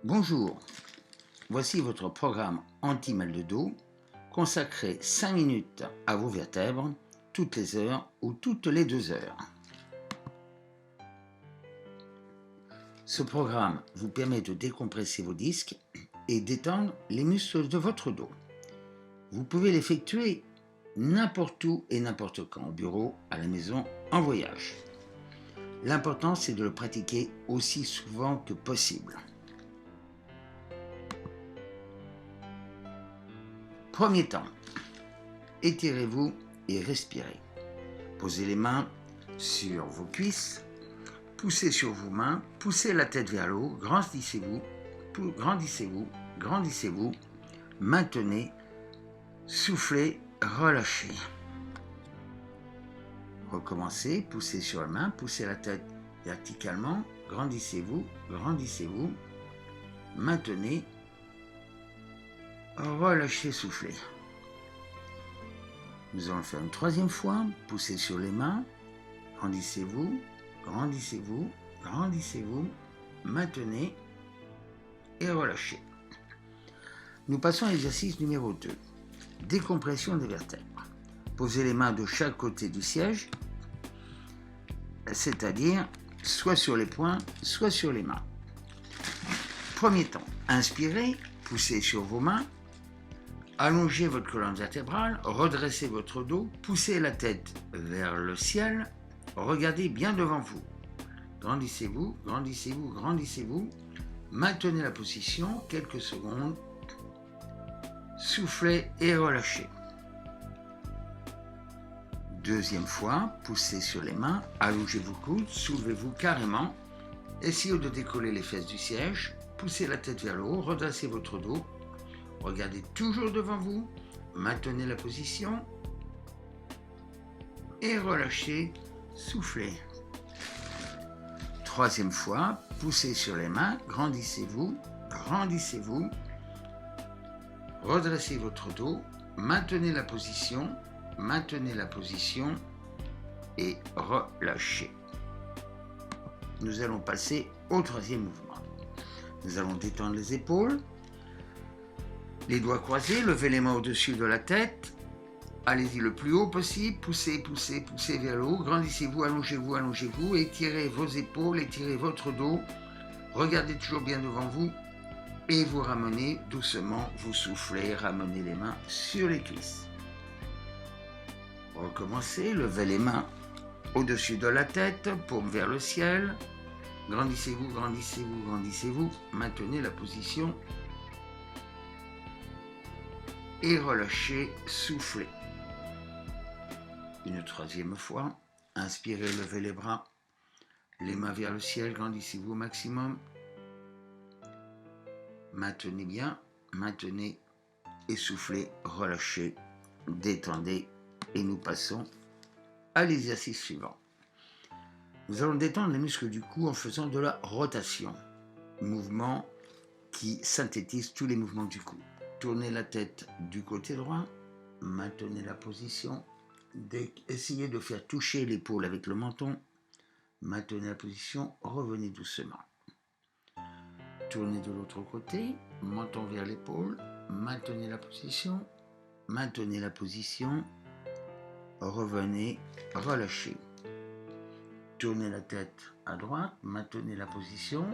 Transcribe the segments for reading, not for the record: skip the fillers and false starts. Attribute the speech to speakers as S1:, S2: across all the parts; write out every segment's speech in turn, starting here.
S1: Bonjour, voici votre programme anti-mal de dos consacré 5 minutes à vos vertèbres toutes les heures ou toutes les 2 heures. Ce programme vous permet de décompresser vos disques et d'étendre les muscles de votre dos. Vous pouvez l'effectuer n'importe où et n'importe quand, au bureau, à la maison, en voyage. L'important, c'est de le pratiquer aussi souvent que possible. Premier temps, étirez-vous et respirez. Posez les mains sur vos cuisses, poussez sur vos mains, poussez la tête vers le haut, grandissez-vous, grandissez-vous, grandissez-vous, maintenez, soufflez, relâchez. Recommencez, poussez sur la main, poussez la tête verticalement, grandissez-vous, grandissez-vous, maintenez, relâchez, soufflez. Nous allons faire une troisième fois. Poussez sur les mains, grandissez-vous, grandissez-vous, grandissez-vous, maintenez et relâchez. Nous passons à l'exercice numéro 2. Décompression des vertèbres. Posez les mains de chaque côté du siège, c'est-à-dire soit sur les poings, soit sur les mains. Premier temps, inspirez, poussez sur vos mains, allongez votre colonne vertébrale, redressez votre dos, poussez la tête vers le ciel, regardez bien devant vous. Grandissez-vous, grandissez-vous, grandissez-vous, maintenez la position quelques secondes, soufflez et relâchez. Deuxième fois, poussez sur les mains, allongez vos coudes, soulevez-vous carrément, essayez de décoller les fesses du siège, poussez la tête vers le haut, redressez votre dos, regardez toujours devant vous, maintenez la position et relâchez, soufflez. Troisième fois, poussez sur les mains, grandissez-vous, grandissez-vous, redressez votre dos, maintenez la position et relâchez. Nous allons passer au troisième mouvement. Nous allons détendre les épaules, les doigts croisés, levez les mains au-dessus de la tête, allez-y le plus haut possible, poussez, poussez, poussez vers le haut, grandissez-vous, allongez-vous, allongez-vous, étirez vos épaules, étirez votre dos, regardez toujours bien devant vous et vous ramenez doucement, vous soufflez, ramenez les mains sur les cuisses. Recommencez, levez les mains au-dessus de la tête, paume vers le ciel, grandissez-vous, grandissez-vous, grandissez-vous, maintenez la position et relâchez, soufflez. Une troisième fois, inspirez, levez les bras, les mains vers le ciel, grandissez-vous au maximum, maintenez bien, maintenez et soufflez, relâchez, détendez et nous passons à l'exercice suivant. Nous allons détendre les muscles du cou en faisant de la rotation, mouvement qui synthétise tous les mouvements du cou. Tournez la tête du côté droit, maintenez la position, essayez de faire toucher l'épaule avec le menton, maintenez la position, revenez doucement. Tournez de l'autre côté, menton vers l'épaule, maintenez la position, revenez, relâchez. Tournez la tête à droite, maintenez la position,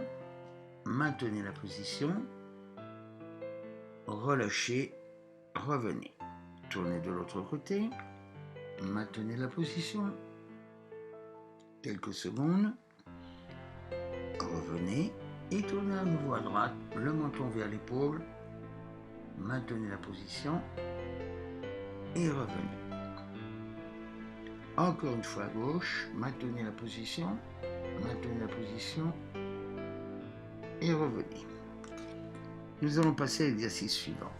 S1: relâchez, revenez. Tournez de l'autre côté, maintenez la position, quelques secondes, revenez et tournez à nouveau à droite, le menton vers l'épaule, maintenez la position et revenez. Encore une fois à gauche, maintenez la position et revenez. Nous allons passer à l'exercice suivant.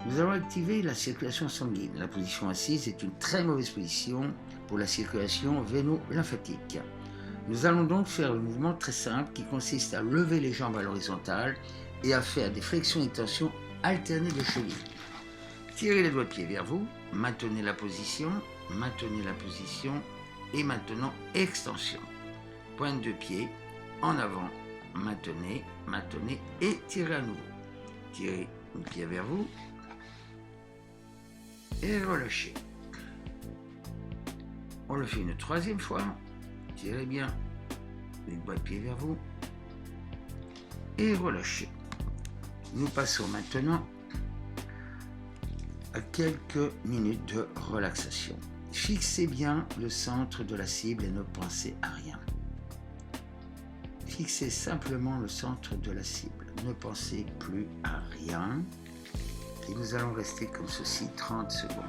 S1: Nous allons activer la circulation sanguine. La position assise est une très mauvaise position pour la circulation véno-lymphatique. Nous allons donc faire le mouvement très simple qui consiste à lever les jambes à l'horizontale et à faire des flexions et tensions alternées de chevilles. Tirez les doigts de pied vers vous, maintenez la position et maintenant extension. Pointe de pied en avant maintenez, maintenez et tirez à nouveau. Tirez une pied vers vous et relâchez. On le fait une troisième fois. Tirez bien les doigts de pied vers vous et relâchez. Nous passons maintenant à quelques minutes de relaxation. Fixez bien le centre de la cible et ne pensez à rien. Fixez simplement le centre de la cible. Ne pensez plus à rien. Et nous allons rester comme ceci 30 secondes.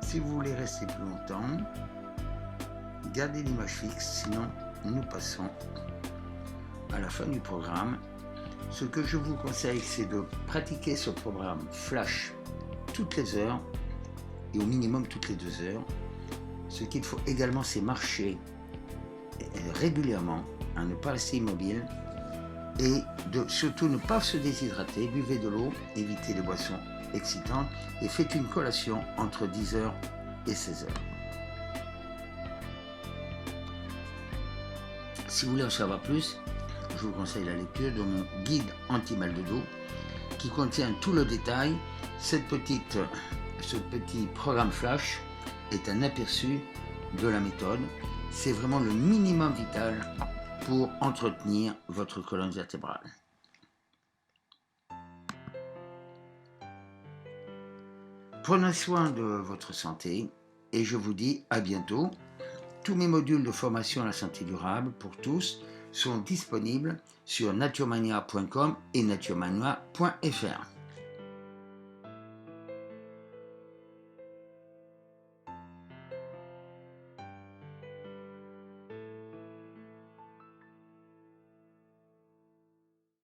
S1: Si vous voulez rester plus longtemps, gardez l'image fixe, sinon nous passons à la fin du programme. Ce que je vous conseille, c'est de pratiquer ce programme Flash toutes les heures et au minimum toutes les 2 heures. Ce qu'il faut également, c'est marcher régulièrement, à ne pas rester immobile et surtout ne pas se déshydrater. Buvez de l'eau, évitez les boissons excitantes et faites une collation entre 10h et 16h. Si vous voulez en savoir plus, je vous conseille la lecture de mon guide anti-mal de dos qui contient tout le détail. Ce petit programme Flash est un aperçu de la méthode. C'est vraiment le minimum vital pour entretenir votre colonne vertébrale. Prenez soin de votre santé et je vous dis à bientôt. Tous mes modules de formation à la santé durable pour tous sont disponibles sur naturemania.com et naturemania.fr.